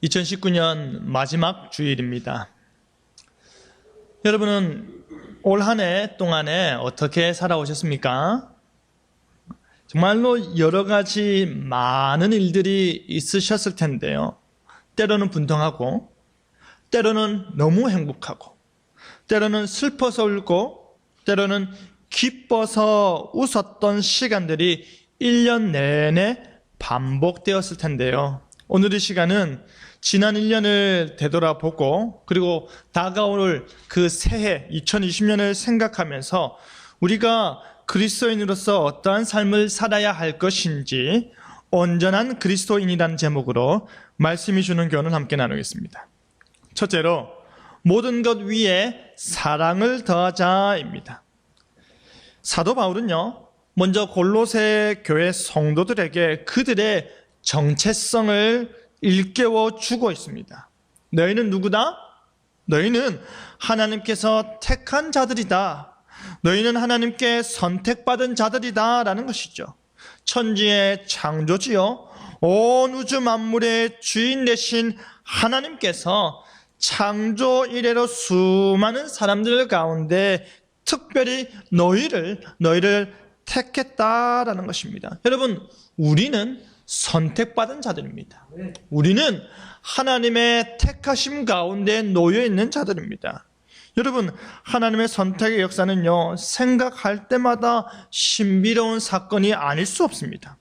2019년 마지막 주일입니다. 여러분은 올 한 해 동안에 어떻게 살아오셨습니까? 정말로 여러 가지 많은 일들이 있으셨을 텐데요. 때로는 분통하고, 때로는 너무 행복하고, 때로는 슬퍼서 울고, 때로는 기뻐서 웃었던 시간들이 1년 내내 반복되었을 텐데요. 오늘 이 시간은 지난 1년을 되돌아보고 그리고 다가올 그 새해 2020년을 생각하면서 우리가 그리스도인으로서 어떠한 삶을 살아야 할 것인지 온전한 그리스도인이라는 제목으로 말씀이 주는 교훈을 함께 나누겠습니다. 첫째로 모든 것 위에 사랑을 더하자입니다. 사도 바울은요, 먼저 골로새 교회 성도들에게 그들의 정체성을 일깨워 주고 있습니다. 너희는 누구다? 너희는 하나님께서 택한 자들이다. 너희는 하나님께 선택받은 자들이다 라는 것이죠. 천지의 창조주요 온 우주 만물의 주인 되신 하나님께서 창조 이래로 수많은 사람들 가운데 특별히 너희를 택했다라는 것입니다. 여러분, 우리는 선택받은 자들입니다. 우리는 하나님의 택하심 가운데 놓여 있는 자들입니다. 여러분, 하나님의 선택의 역사는요, 생각할 때마다 신비로운 사건이 아닐 수 없습니다.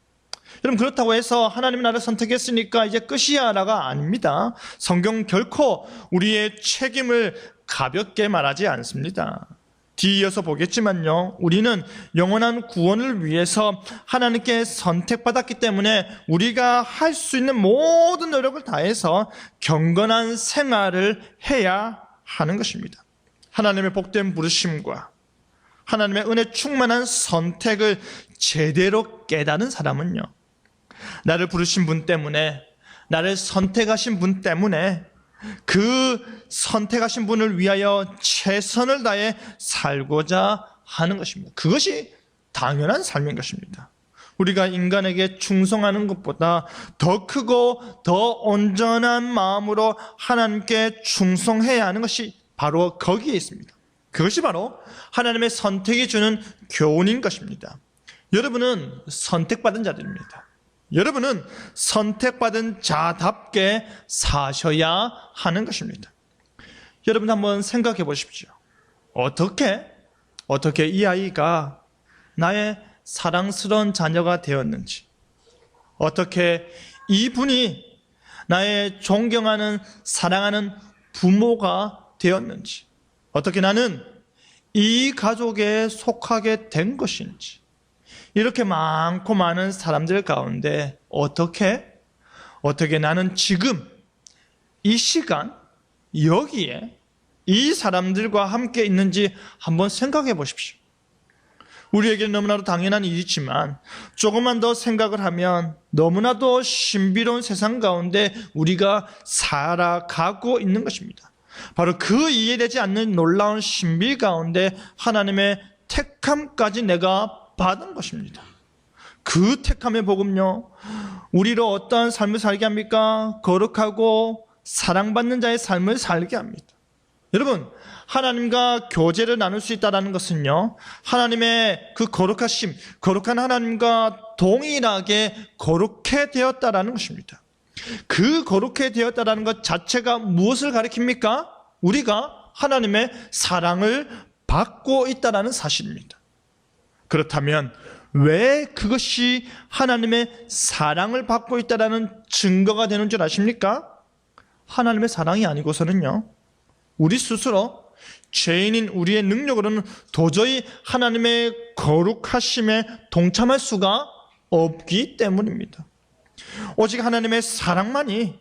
여러분, 그렇다고 해서 하나님이 나를 선택했으니까 이제 끝이야라가 아닙니다. 성경 결코 우리의 책임을 가볍게 말하지 않습니다. 뒤이어서 보겠지만요, 우리는 영원한 구원을 위해서 하나님께 선택받았기 때문에 우리가 할 수 있는 모든 노력을 다해서 경건한 생활을 해야 하는 것입니다. 하나님의 복된 부르심과 하나님의 은혜 충만한 선택을 제대로 깨닫는 사람은요, 나를 부르신 분 때문에, 나를 선택하신 분 때문에 그 선택하신 분을 위하여 최선을 다해 살고자 하는 것입니다. 그것이 당연한 삶인 것입니다. 우리가 인간에게 충성하는 것보다 더 크고 더 온전한 마음으로 하나님께 충성해야 하는 것이 바로 거기에 있습니다. 그것이 바로 하나님의 선택이 주는 교훈인 것입니다. 여러분은 선택받은 자들입니다. 여러분은 선택받은 자답게 사셔야 하는 것입니다. 여러분 한번 생각해 보십시오. 어떻게 이 아이가 나의 사랑스러운 자녀가 되었는지, 어떻게 이분이 나의 존경하는 사랑하는 부모가 되었는지, 어떻게 나는 이 가족에 속하게 된 것인지, 이렇게 많고 많은 사람들 가운데 어떻게 나는 지금 이 시간 여기에 이 사람들과 함께 있는지 한번 생각해 보십시오. 우리에게는 너무나도 당연한 일이지만 조금만 더 생각을 하면 너무나도 신비로운 세상 가운데 우리가 살아가고 있는 것입니다. 바로 그 이해되지 않는 놀라운 신비 가운데 하나님의 택함까지 내가 받은 것입니다. 그 택함의 복음요, 우리로 어떠한 삶을 살게 합니까? 거룩하고 사랑받는 자의 삶을 살게 합니다. 여러분, 하나님과 교제를 나눌 수 있다는 것은요, 하나님의 그 거룩하심, 거룩한 하나님과 동일하게 거룩해 되었다는 것입니다. 그 거룩해 되었다는 것 자체가 무엇을 가리킵니까? 우리가 하나님의 사랑을 받고 있다는 사실입니다. 그렇다면 왜 그것이 하나님의 사랑을 받고 있다는 증거가 되는 줄 아십니까? 하나님의 사랑이 아니고서는요, 우리 스스로 죄인인 우리의 능력으로는 도저히 하나님의 거룩하심에 동참할 수가 없기 때문입니다. 오직 하나님의 사랑만이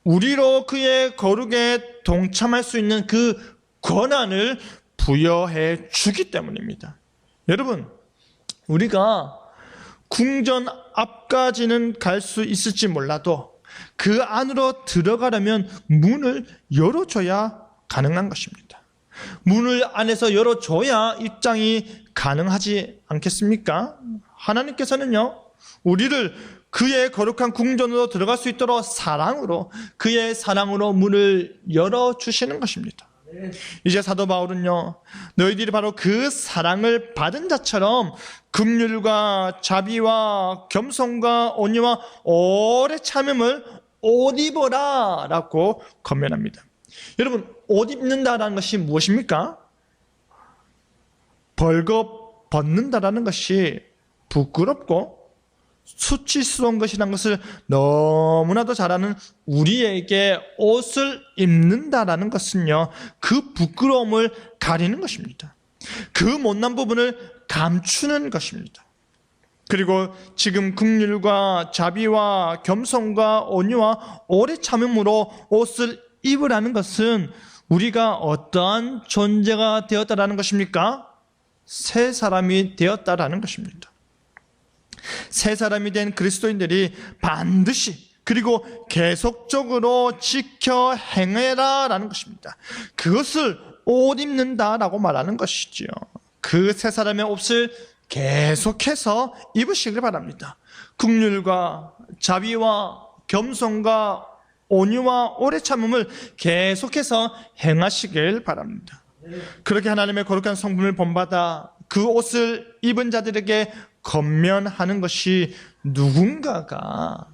우리로 그의 거룩에 동참할 수 있는 그 권한을 부여해 주기 때문입니다. 여러분, 우리가 궁전 앞까지는 갈 수 있을지 몰라도 그 안으로 들어가려면 문을 열어줘야 가능한 것입니다. 문을 안에서 열어줘야 입장이 가능하지 않겠습니까? 하나님께서는요, 우리를 그의 거룩한 궁전으로 들어갈 수 있도록 그의 사랑으로 문을 열어주시는 것입니다. 이제 사도 바울은요, 너희들이 바로 그 사랑을 받은 자처럼 긍휼과 자비와 겸손과 온유와 오래 참음을 옷 입어라 라고 권면합니다. 여러분, 옷 입는다라는 것이 무엇입니까? 벌거 벗는다라는 것이 부끄럽고 수치스러운 것이라는 것을 너무나도 잘 아는 우리에게 옷을 입는다라는 것은요, 그 부끄러움을 가리는 것입니다. 그 못난 부분을 감추는 것입니다. 그리고 지금 긍휼과 자비와 겸손과 온유와 오래 참음으로 옷을 입으라는 것은 우리가 어떠한 존재가 되었다라는 것입니까? 새 사람이 되었다라는 것입니다. 새 사람이 된 그리스도인들이 반드시 그리고 계속적으로 지켜 행해라라는 것입니다. 그것을 옷 입는다라고 말하는 것이지요. 그 새 사람의 옷을 계속해서 입으시길 바랍니다. 긍휼과 자비와 겸손과 온유와 오래 참음을 계속해서 행하시길 바랍니다. 그렇게 하나님의 거룩한 성품을 본받아 그 옷을 입은 자들에게 권면하는 것이 누군가가,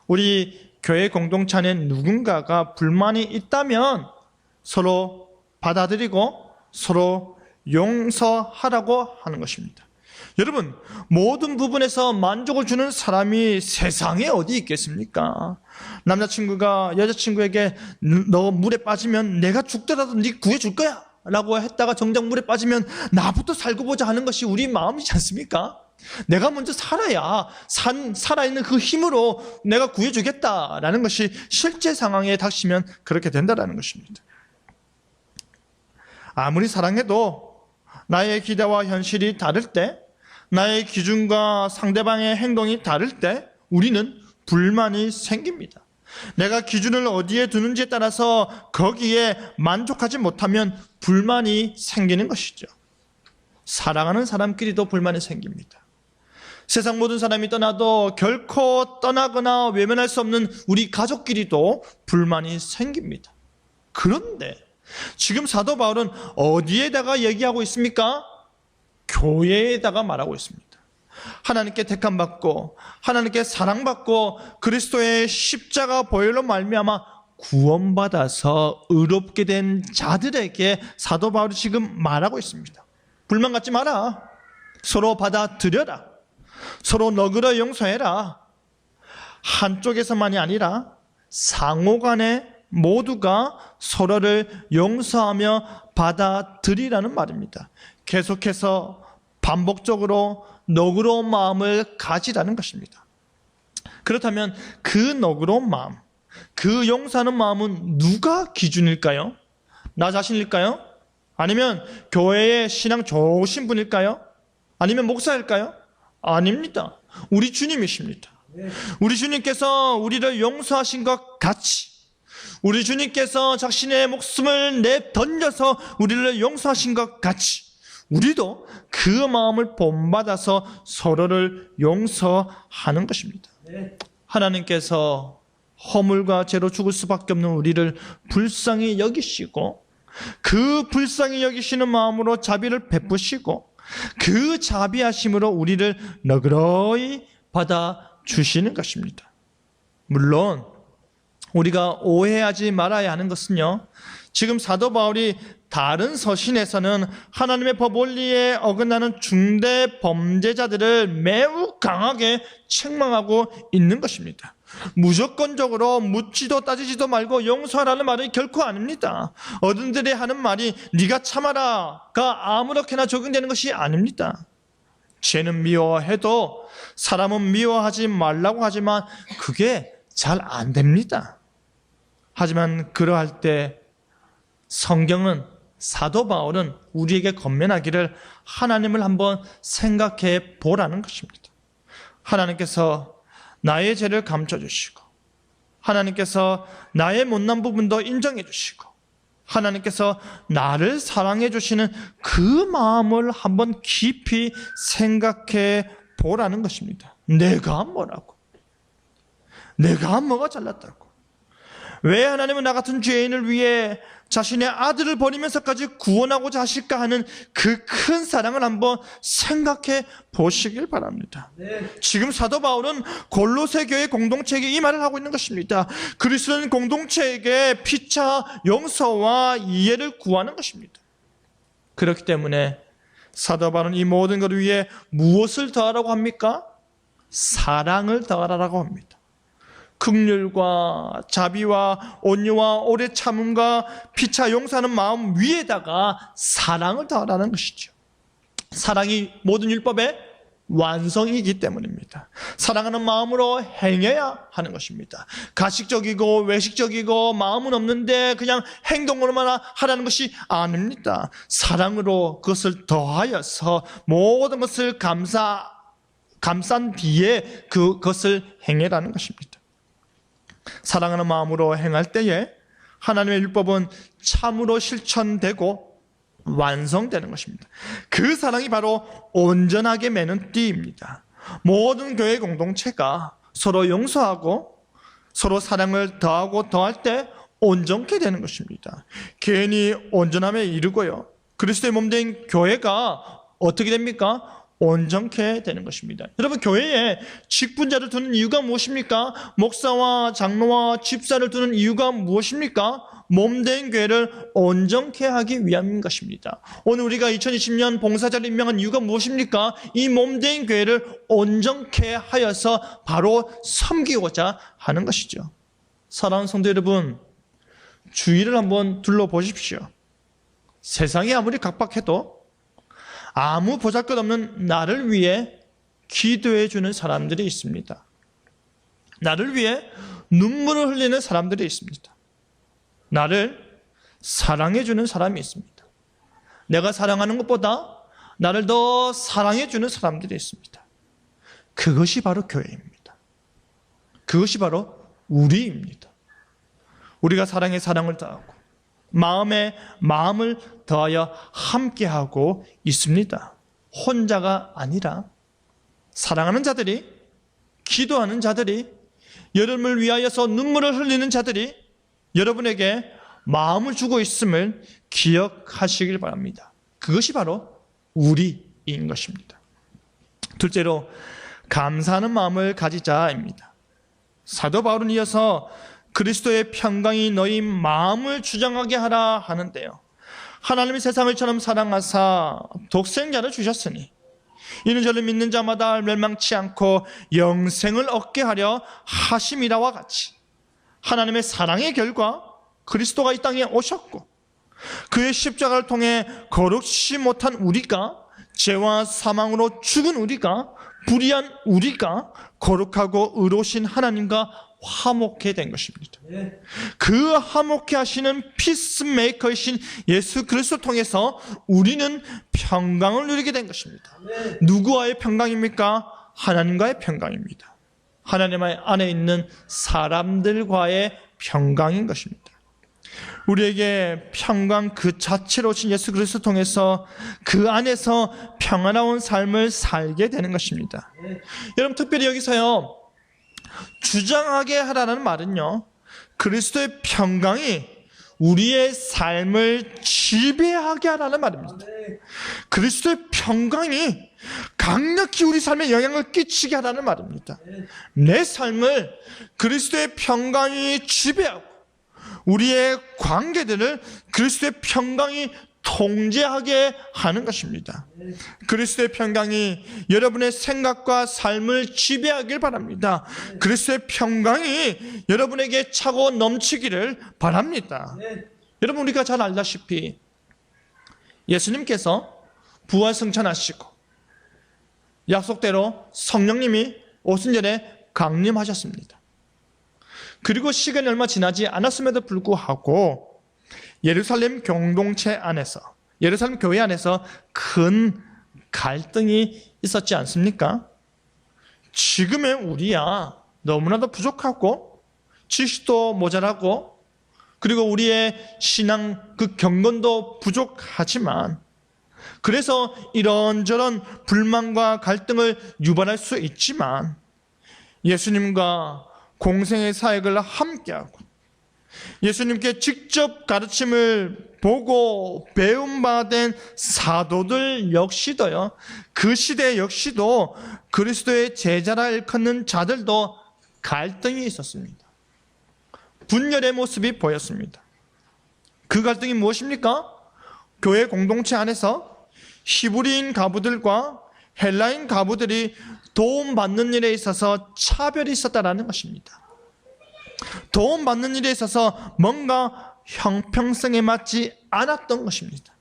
우리 교회 공동체 안에 누군가가 불만이 있다면 서로 받아들이고 서로 용서하라고 하는 것입니다. 여러분, 모든 부분에서 만족을 주는 사람이 세상에 어디 있겠습니까? 남자친구가 여자친구에게 너 물에 빠지면 내가 죽더라도 네 구해줄 거야 라고 했다가 정작 물에 빠지면 나부터 살고 보자 하는 것이 우리 마음이지 않습니까? 내가 먼저 살아야 살아있는 그 힘으로 내가 구해주겠다라는 것이 실제 상황에 닥치면 그렇게 된다라는 것입니다. 아무리 사랑해도 나의 기대와 현실이 다를 때, 나의 기준과 상대방의 행동이 다를 때 우리는 불만이 생깁니다. 내가 기준을 어디에 두는지에 따라서 거기에 만족하지 못하면 불만이 생기는 것이죠. 사랑하는 사람끼리도 불만이 생깁니다. 세상 모든 사람이 떠나도 결코 떠나거나 외면할 수 없는 우리 가족끼리도 불만이 생깁니다. 그런데 지금 사도 바울은 어디에다가 얘기하고 있습니까? 교회에다가 말하고 있습니다. 하나님께 택함받고 하나님께 사랑받고 그리스도의 십자가 보혈로 말미암아 구원받아서 의롭게 된 자들에게 사도 바울이 지금 말하고 있습니다. 불만 갖지 마라. 서로 받아들여라. 서로 너그러 용서해라. 한쪽에서만이 아니라 상호간에 모두가 서로를 용서하며 받아들이라는 말입니다. 계속해서 반복적으로 너그러운 마음을 가지라는 것입니다. 그렇다면 그 너그러운 마음, 그 용서하는 마음은 누가 기준일까요? 나 자신일까요? 아니면 교회의 신앙 좋으신 분일까요? 아니면 목사일까요? 아닙니다. 우리 주님이십니다. 우리 주님께서 우리를 용서하신 것 같이, 우리 주님께서 자신의 목숨을 내던져서 우리를 용서하신 것 같이 우리도 그 마음을 본받아서 서로를 용서하는 것입니다. 하나님께서 허물과 죄로 죽을 수밖에 없는 우리를 불쌍히 여기시고 그 불쌍히 여기시는 마음으로 자비를 베푸시고 그 자비하심으로 우리를 너그러이 받아주시는 것입니다. 물론 우리가 오해하지 말아야 하는 것은요, 지금 사도 바울이 다른 서신에서는 하나님의 법 원리에 어긋나는 중대 범죄자들을 매우 강하게 책망하고 있는 것입니다. 무조건적으로 묻지도 따지지도 말고 용서하라는 말이 결코 아닙니다. 어른들이 하는 말이 네가 참아라가 아무렇게나 적용되는 것이 아닙니다. 죄는 미워해도 사람은 미워하지 말라고 하지만 그게 잘 안 됩니다. 하지만 그러할 때 성경은, 사도 바울은 우리에게 권면하기를 하나님을 한번 생각해 보라는 것입니다. 하나님께서 나의 죄를 감춰주시고 하나님께서 나의 못난 부분도 인정해 주시고 하나님께서 나를 사랑해 주시는 그 마음을 한번 깊이 생각해 보라는 것입니다. 내가 뭐라고? 내가 뭐가 잘났다고? 왜 하나님은 나 같은 죄인을 위해 자신의 아들을 버리면서까지 구원하고자 하실까 하는 그 큰 사랑을 한번 생각해 보시길 바랍니다. 지금 사도 바울은 골로새 교회 공동체에게 이 말을 하고 있는 것입니다. 그리스도인 공동체에게 피차 용서와 이해를 구하는 것입니다. 그렇기 때문에 사도 바울은 이 모든 것을 위해 무엇을 더하라고 합니까? 사랑을 더하라고 합니다. 긍휼과 자비와 온유와 오래 참음과 피차 용서하는 마음 위에다가 사랑을 더하라는 것이죠. 사랑이 모든 율법의 완성이기 때문입니다. 사랑하는 마음으로 행해야 하는 것입니다. 가식적이고 외식적이고 마음은 없는데 그냥 행동으로만 하라는 것이 아닙니다. 사랑으로 그것을 더하여서 모든 것을 감싼 뒤에 그것을 행해라는 것입니다. 사랑하는 마음으로 행할 때에 하나님의 율법은 참으로 실천되고 완성되는 것입니다. 그 사랑이 바로 온전하게 매는 띠입니다. 모든 교회 공동체가 서로 용서하고 서로 사랑을 더하고 더할 때 온전케 되는 것입니다. 개인이 온전함에 이르고요, 그리스도의 몸된 교회가 어떻게 됩니까? 온전케 되는 것입니다. 여러분, 교회에 직분자를 두는 이유가 무엇입니까? 목사와 장로와 집사를 두는 이유가 무엇입니까? 몸된 교회를 온전케 하기 위함인 것입니다. 오늘 우리가 2020년 봉사자를 임명한 이유가 무엇입니까? 이 몸된 교회를 온전케 하여서 바로 섬기고자 하는 것이죠. 사랑하는 성도 여러분, 주위를 한번 둘러보십시오. 세상이 아무리 각박해도 아무 보잘것없는 나를 위해 기도해 주는 사람들이 있습니다. 나를 위해 눈물을 흘리는 사람들이 있습니다. 나를 사랑해 주는 사람이 있습니다. 내가 사랑하는 것보다 나를 더 사랑해 주는 사람들이 있습니다. 그것이 바로 교회입니다. 그것이 바로 우리입니다. 우리가 사랑에 사랑을 더하고 마음에 마음을 더하여 함께하고 있습니다. 혼자가 아니라 사랑하는 자들이, 기도하는 자들이, 여러분을 위하여서 눈물을 흘리는 자들이 여러분에게 마음을 주고 있음을 기억하시길 바랍니다. 그것이 바로 우리인 것입니다. 둘째로, 감사하는 마음을 가지자입니다. 사도 바울은 이어서 그리스도의 평강이 너희 마음을 주장하게 하라 하는데요, 하나님이 세상을 처럼 사랑하사 독생자를 주셨으니 이는 저를 믿는 자마다 멸망치 않고 영생을 얻게 하려 하심이라와 같이 하나님의 사랑의 결과 그리스도가 이 땅에 오셨고 그의 십자가를 통해 거룩지 못한 우리가, 죄와 사망으로 죽은 우리가, 불의한 우리가 거룩하고 의로우신 하나님과 화목해 된 것입니다. 그 화목해 하시는 피스메이커이신 예수 그리스도를 통해서 우리는 평강을 누리게 된 것입니다. 누구와의 평강입니까? 하나님과의 평강입니다. 하나님 안에 있는 사람들과의 평강인 것입니다. 우리에게 평강 그 자체로 오신 예수 그리스도를 통해서 그 안에서 평안한 삶을 살게 되는 것입니다. 여러분, 특별히 여기서요, 주장하게 하라는 말은요, 그리스도의 평강이 우리의 삶을 지배하게 하라는 말입니다. 그리스도의 평강이 강력히 우리 삶에 영향을 끼치게 하라는 말입니다. 내 삶을 그리스도의 평강이 지배하고 우리의 관계들을 그리스도의 평강이 통제하게 하는 것입니다. 그리스도의 평강이 여러분의 생각과 삶을 지배하길 바랍니다. 그리스도의 평강이 여러분에게 차고 넘치기를 바랍니다. 여러분, 우리가 잘 알다시피 예수님께서 부활 승천하시고 약속대로 성령님이 오순절에 강림하셨습니다. 그리고 시간이 얼마 지나지 않았음에도 불구하고 예루살렘 공동체 안에서, 예루살렘 교회 안에서 큰 갈등이 있었지 않습니까? 지금의 우리야 너무나도 부족하고 지식도 모자라고 그리고 우리의 신앙 그 경건도 부족하지만, 그래서 이런저런 불만과 갈등을 유발할 수 있지만 예수님과 공생의 사역을 함께하고 예수님께 직접 가르침을 보고 배운 바 된 사도들 역시도요, 그 시대 역시도 그리스도의 제자라 일컫는 자들도 갈등이 있었습니다. 분열의 모습이 보였습니다. 그 갈등이 무엇입니까? 교회 공동체 안에서 히브리인 가부들과 헬라인 가부들이 도움받는 일에 있어서 차별이 있었다는 것입니다. 도움받는 일에 있어서 뭔가 형평성에 맞지 않았던 것입니다.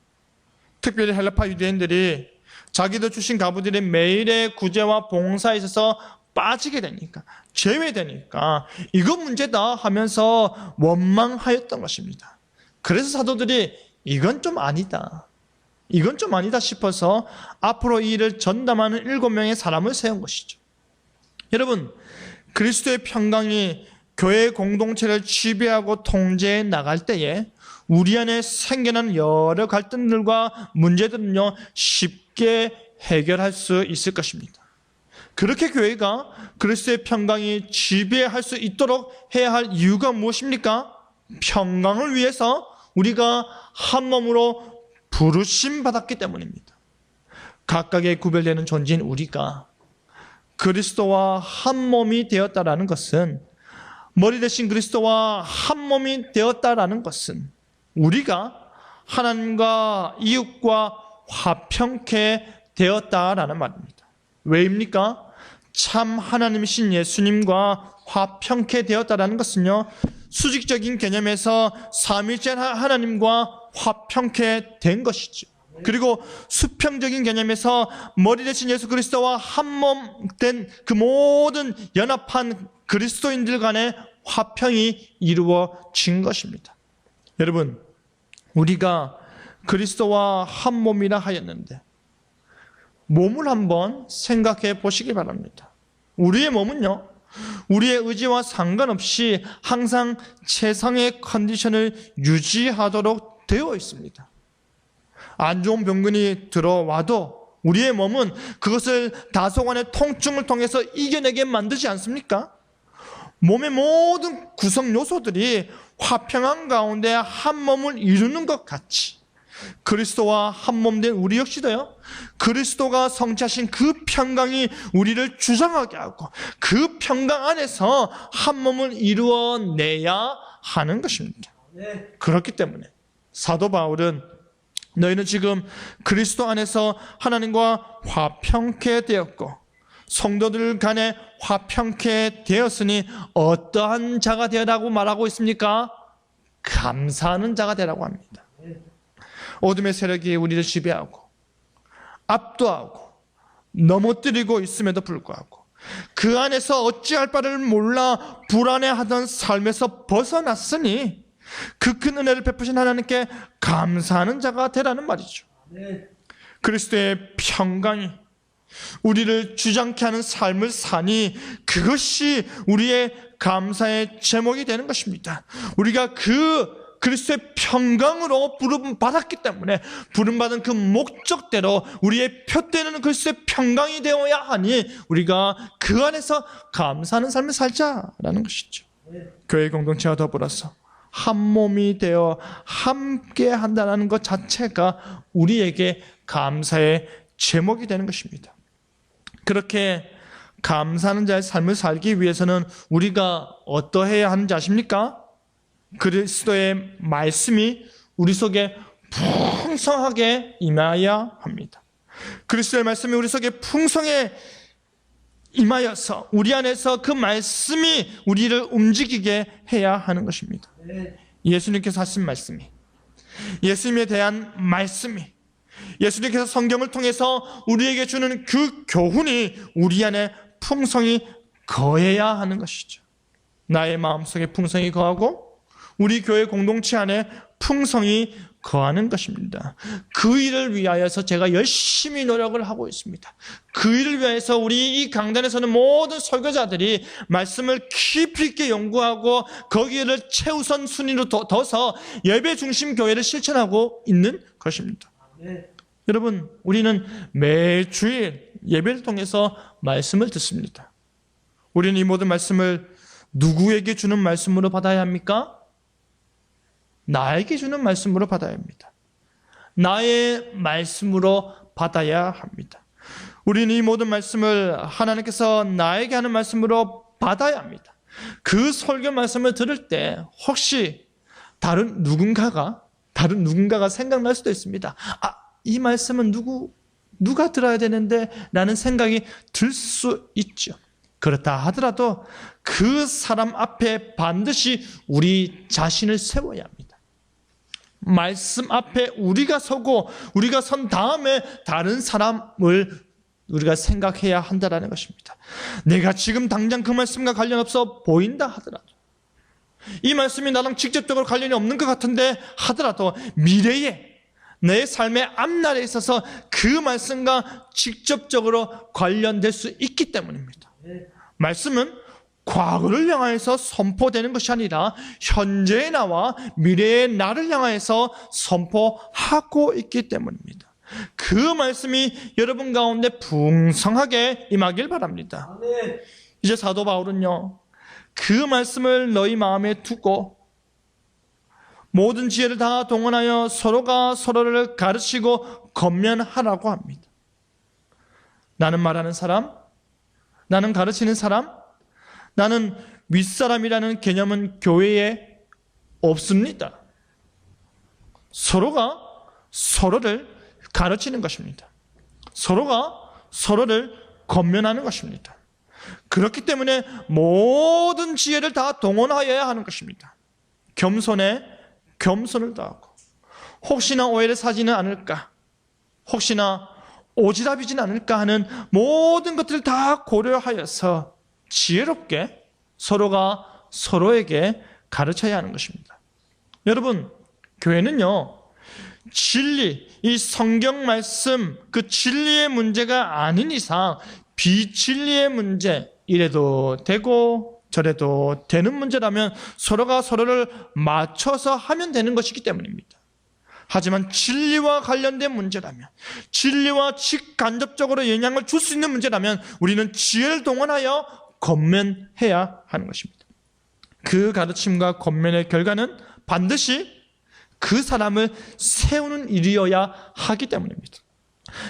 특별히 헬라파 유대인들이 자기들 출신 가부들의 매일의 구제와 봉사에 있어서 빠지게 되니까, 제외되니까 이거 문제다 하면서 원망하였던 것입니다. 그래서 사도들이 이건 좀 아니다 싶어서 앞으로 이 일을 전담하는 7명의 사람을 세운 것이죠. 여러분, 그리스도의 평강이 교회 공동체를 지배하고 통제해 나갈 때에 우리 안에 생겨나는 여러 갈등들과 문제들은요, 쉽게 해결할 수 있을 것입니다. 그렇게 교회가 그리스도의 평강이 지배할 수 있도록 해야 할 이유가 무엇입니까? 평강을 위해서 우리가 한 몸으로 부르심 받았기 때문입니다. 각각의 구별되는 존재인 우리가 그리스도와 한 몸이 되었다라는 것은, 머리 대신 그리스도와 한 몸이 되었다라는 것은 우리가 하나님과 이웃과 화평케 되었다라는 말입니다. 왜입니까? 참 하나님이신 예수님과 화평케 되었다라는 것은요, 수직적인 개념에서 삼위일체 하나님과 화평케 된 것이죠. 그리고 수평적인 개념에서 머리 대신 예수 그리스도와 한 몸 된 그 모든 연합한 그리스도인들 간의 화평이 이루어진 것입니다. 여러분, 우리가 그리스도와 한 몸이라 하였는데 몸을 한번 생각해 보시기 바랍니다. 우리의 몸은요, 우리의 의지와 상관없이 항상 최상의 컨디션을 유지하도록 되어 있습니다. 안 좋은 병균이 들어와도 우리의 몸은 그것을 다소간의 통증을 통해서 이겨내게 만들지 않습니까? 몸의 모든 구성 요소들이 화평한 가운데 한 몸을 이루는 것 같이 그리스도와 한 몸 된 우리 역시도요, 그리스도가 성취하신 그 평강이 우리를 주장하게 하고 그 평강 안에서 한 몸을 이루어내야 하는 것입니다. 그렇기 때문에 사도 바울은 너희는 지금 그리스도 안에서 하나님과 화평케 되었고 성도들 간에 화평케 되었으니 어떠한 자가 되라고 말하고 있습니까? 감사하는 자가 되라고 합니다. 어둠의 세력이 우리를 지배하고 압도하고 넘어뜨리고 있음에도 불구하고 그 안에서 어찌할 바를 몰라 불안해하던 삶에서 벗어났으니 그 큰 은혜를 베푸신 하나님께 감사하는 자가 되라는 말이죠. 그리스도의 평강이 우리를 주장케 하는 삶을 사니 그것이 우리의 감사의 제목이 되는 것입니다. 우리가 그 그리스도의 평강으로 부름받았기 때문에 부름받은 그 목적대로 우리의 표되는 그리스도의 평강이 되어야 하니 우리가 그 안에서 감사하는 삶을 살자라는 것이죠. 교회 공동체와 더불어서 한 몸이 되어 함께 한다는 것 자체가 우리에게 감사의 제목이 되는 것입니다. 그렇게 감사하는 자의 삶을 살기 위해서는 우리가 어떠해야 하는지 아십니까? 그리스도의 말씀이 우리 속에 풍성하게 임하여야 합니다. 그리스도의 말씀이 우리 속에 풍성해 임하여서 우리 안에서 그 말씀이 우리를 움직이게 해야 하는 것입니다. 예수님께서 하신 말씀이, 예수님에 대한 말씀이, 예수님께서 성경을 통해서 우리에게 주는 그 교훈이 우리 안에 풍성히 거해야 하는 것이죠. 나의 마음속에 풍성히 거하고 우리 교회 공동체 안에 풍성히 거하는 것입니다. 그 일을 위하여서 제가 열심히 노력을 하고 있습니다. 그 일을 위해서 우리 이 강단에서는 모든 설교자들이 말씀을 깊이 있게 연구하고 거기를 최우선 순위로 둬서 예배 중심 교회를 실천하고 있는 것입니다. 여러분, 우리는 매일 주일 예배를 통해서 말씀을 듣습니다. 우리는 이 모든 말씀을 누구에게 주는 말씀으로 받아야 합니까? 나에게 주는 말씀으로 받아야 합니다. 나의 말씀으로 받아야 합니다. 우리는 이 모든 말씀을 하나님께서 나에게 하는 말씀으로 받아야 합니다. 그 설교 말씀을 들을 때 혹시 다른 누군가가 생각날 수도 있습니다. 이 말씀은 누가 들어야 되는데 라는 생각이 들 수 있죠. 그렇다 하더라도 그 사람 앞에 반드시 우리 자신을 세워야 합니다. 말씀 앞에 우리가 서고 우리가 선 다음에 다른 사람을 우리가 생각해야 한다는 것입니다. 내가 지금 당장 그 말씀과 관련 없어 보인다 하더라도, 이 말씀이 나랑 직접적으로 관련이 없는 것 같은데 하더라도 미래에 내 삶의 앞날에 있어서 그 말씀과 직접적으로 관련될 수 있기 때문입니다. 말씀은 과거를 향해서 선포되는 것이 아니라 현재의 나와 미래의 나를 향해서 선포하고 있기 때문입니다. 그 말씀이 여러분 가운데 풍성하게 임하길 바랍니다. 이제 사도 바울은요, 그 말씀을 너희 마음에 두고 모든 지혜를 다 동원하여 서로가 서로를 가르치고 권면하라고 합니다. 나는 말하는 사람, 나는 가르치는 사람, 나는 윗사람이라는 개념은 교회에 없습니다. 서로가 서로를 가르치는 것입니다. 서로가 서로를 권면하는 것입니다. 그렇기 때문에 모든 지혜를 다 동원하여야 하는 것입니다. 겸손에 겸손을 더하고, 혹시나 오해를 사지는 않을까, 혹시나 오지랖이진 않을까 하는 모든 것들을 다 고려하여서 지혜롭게 서로가 서로에게 가르쳐야 하는 것입니다. 여러분, 교회는요, 진리, 이 성경 말씀, 그 진리의 문제가 아닌 이상 비진리의 문제, 이래도 되고 저래도 되는 문제라면 서로가 서로를 맞춰서 하면 되는 것이기 때문입니다. 하지만 진리와 관련된 문제라면, 진리와 직간접적으로 영향을 줄 수 있는 문제라면 우리는 지혜를 동원하여 권면해야 하는 것입니다. 그 가르침과 권면의 결과는 반드시 그 사람을 세우는 일이어야 하기 때문입니다.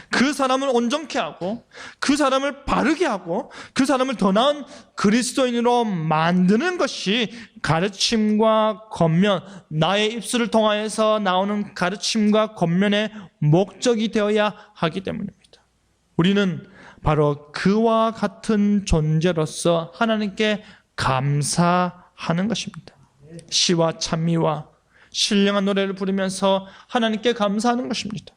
그 사람을 온전케 하고, 그 사람을 바르게 하고, 그 사람을 더 나은 그리스도인으로 만드는 것이 가르침과 권면, 나의 입술을 통하여서 나오는 가르침과 권면의 목적이 되어야 하기 때문입니다. 우리는 바로 그와 같은 존재로서 하나님께 감사하는 것입니다. 시와 찬미와 신령한 노래를 부르면서 하나님께 감사하는 것입니다.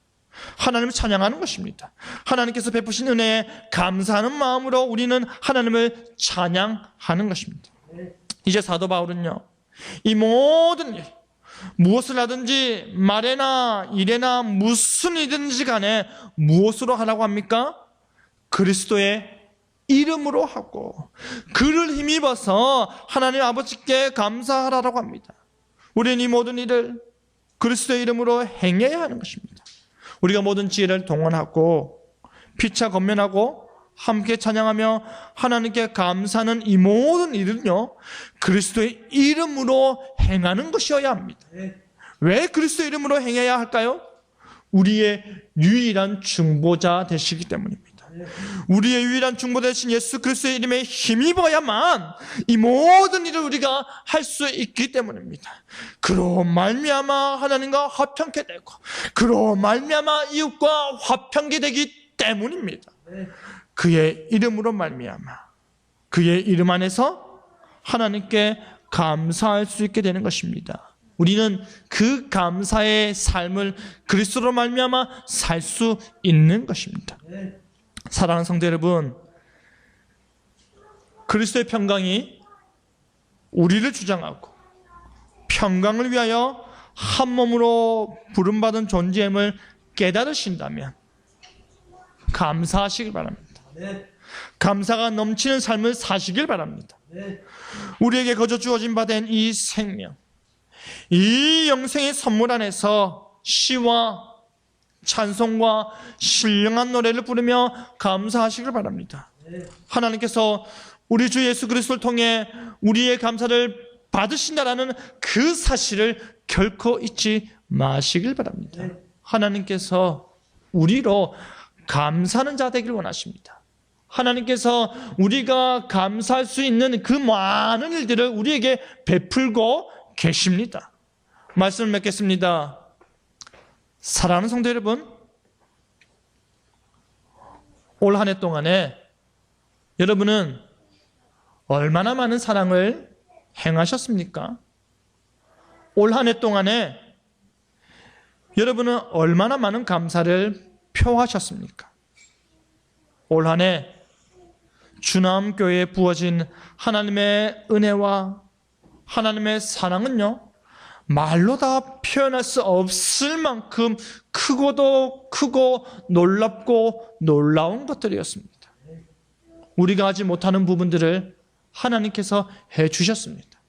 하나님을 찬양하는 것입니다. 하나님께서 베푸신 은혜에 감사하는 마음으로 우리는 하나님을 찬양하는 것입니다. 이제 사도 바울은요, 이 모든 일, 무엇을 하든지 말에나 일에나 무슨 일이든지 간에 무엇으로 하라고 합니까? 그리스도의 이름으로 하고 그를 힘입어서 하나님 아버지께 감사하라고 합니다. 우리는 이 모든 일을 그리스도의 이름으로 행해야 하는 것입니다. 우리가 모든 지혜를 동원하고 피차 권면하고 함께 찬양하며 하나님께 감사하는 이 모든 일은요, 그리스도의 이름으로 행하는 것이어야 합니다. 왜 그리스도의 이름으로 행해야 할까요? 우리의 유일한 중보자 되시기 때문입니다. 우리의 유일한 중보자 되신 예수 그리스도의 이름에 힘입어야만 이 모든 일을 우리가 할 수 있기 때문입니다. 그로 말미암아 하나님과 화평케 되고, 그로 말미암아 이웃과 화평케 되기 때문입니다. 그의 이름으로 말미암아, 그의 이름 안에서 하나님께 감사할 수 있게 되는 것입니다. 우리는 그 감사의 삶을 그리스도로 말미암아 살 수 있는 것입니다. 사랑하는 성도 여러분, 그리스도의 평강이 우리를 주장하고 평강을 위하여 한 몸으로 부름받은 존재임을 깨달으신다면 감사하시길 바랍니다. 감사가 넘치는 삶을 사시길 바랍니다. 우리에게 거저 주어진 바 된 이 생명, 이 영생의 선물 안에서 시와 찬송과 신령한 노래를 부르며 감사하시길 바랍니다. 하나님께서 우리 주 예수 그리스도를 통해 우리의 감사를 받으신다라는 그 사실을 결코 잊지 마시길 바랍니다. 하나님께서 우리로 감사하는 자 되길 원하십니다. 하나님께서 우리가 감사할 수 있는 그 많은 일들을 우리에게 베풀고 계십니다. 말씀을 맺겠습니다. 사랑하는 성도 여러분, 올 한 해 동안에 여러분은 얼마나 많은 사랑을 행하셨습니까? 올 한 해 동안에 여러분은 얼마나 많은 감사를 표하셨습니까? 올 한 해 주남교회에 부어진 하나님의 은혜와 하나님의 사랑은요, 말로 다 표현할 수 없을 만큼 크고도 크고 놀랍고 놀라운 것들이었습니다. 우리가 하지 못하는 부분들을 하나님께서 해주셨습니다.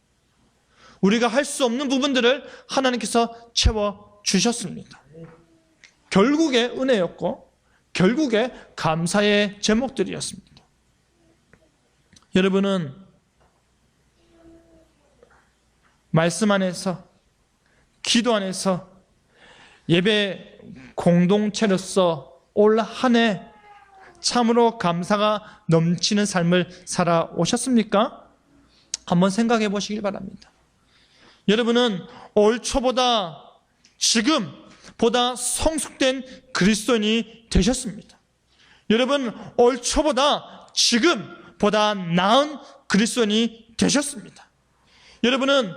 우리가 할 수 없는 부분들을 하나님께서 채워주셨습니다. 결국에 은혜였고 결국에 감사의 제목들이었습니다. 여러분은 말씀 안에서, 기도 안에서, 예배 공동체로서 올 한 해 참으로 감사가 넘치는 삶을 살아오셨습니까? 한번 생각해 보시길 바랍니다. 여러분은 올 초보다 지금보다 성숙된 그리스도인이 되셨습니다. 여러분 올 초보다 지금보다 나은 그리스도인이 되셨습니다. 여러분은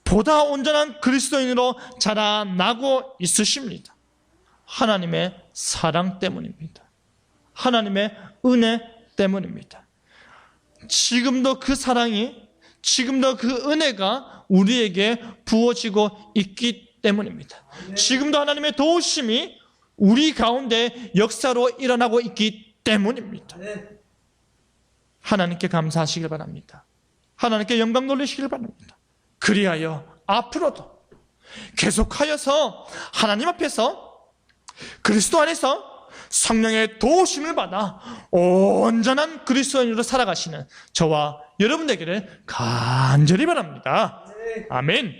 보다 온전한 그리스도인으로 자라나고 있으십니다. 하나님의 사랑 때문입니다. 하나님의 은혜 때문입니다. 지금도 그 사랑이, 지금도 그 은혜가 우리에게 부어지고 있기 때문입니다. 지금도 하나님의 도우심이 우리 가운데 역사로 일어나고 있기 때문입니다. 하나님께 감사하시길 바랍니다. 하나님께 영광 돌리시길 바랍니다. 그리하여 앞으로도 계속하여서 하나님 앞에서 그리스도 안에서 성령의 도우심을 받아 온전한 그리스도인으로 살아가시는 저와 여러분 되기를 간절히 바랍니다. 아멘.